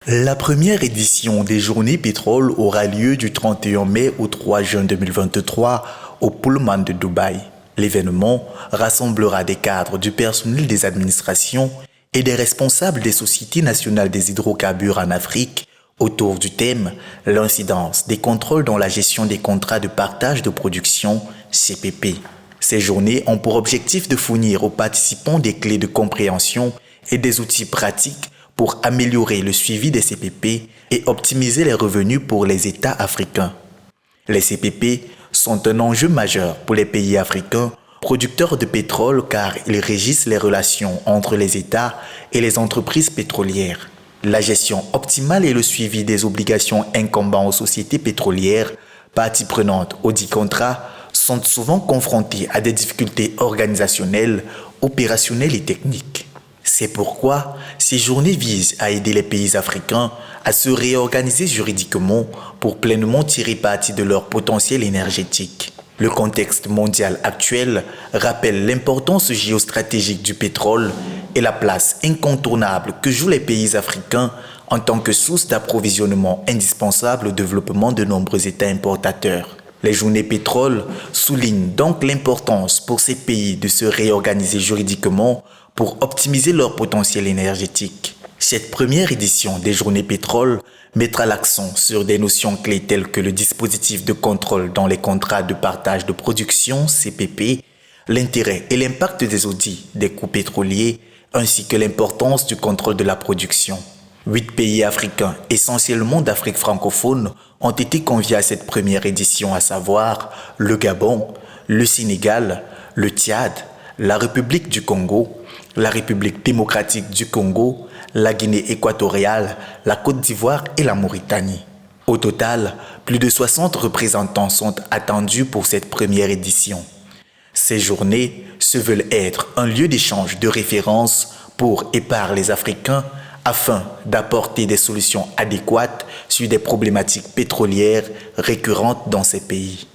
La première édition des Journées Pétrole aura lieu du 31 mai au 3 juin 2023 au Pullman de Dubaï. L'événement rassemblera des cadres du personnel des administrations et des responsables des sociétés nationales des hydrocarbures en Afrique autour du thème « L'incidence des contrôles dans la gestion des contrats de partage de production CPP ». Ces journées ont pour objectif de fournir aux participants des clés de compréhension et des outils pratiques pour améliorer le suivi des CPP et optimiser les revenus pour les États africains. Les CPP sont un enjeu majeur pour les pays africains producteurs de pétrole car ils régissent les relations entre les États et les entreprises pétrolières. La gestion optimale et le suivi des obligations incombant aux sociétés pétrolières, parties prenantes audit contrat, sont souvent confrontés à des difficultés organisationnelles, opérationnelles et techniques. C'est pourquoi ces journées visent à aider les pays africains à se réorganiser juridiquement pour pleinement tirer parti de leur potentiel énergétique. Le contexte mondial actuel rappelle l'importance géostratégique du pétrole et la place incontournable que jouent les pays africains en tant que source d'approvisionnement indispensable au développement de nombreux États importateurs. Les journées pétrole soulignent donc l'importance pour ces pays de se réorganiser juridiquement pour optimiser leur potentiel énergétique. Cette première édition des Journées Pétrole mettra l'accent sur des notions clés telles que le dispositif de contrôle dans les contrats de partage de production CPP, l'intérêt et l'impact des audits des coûts pétroliers, ainsi que l'importance du contrôle de la production. 8 pays africains, essentiellement d'Afrique francophone, ont été conviés à cette première édition, à savoir le Gabon, le Sénégal, le Tchad, la République du Congo, la République démocratique du Congo, la Guinée équatoriale, la Côte d'Ivoire et la Mauritanie. Au total, plus de 60 représentants sont attendus pour cette première édition. Ces journées se veulent être un lieu d'échange de référence pour et par les Africains afin d'apporter des solutions adéquates sur des problématiques pétrolières récurrentes dans ces pays.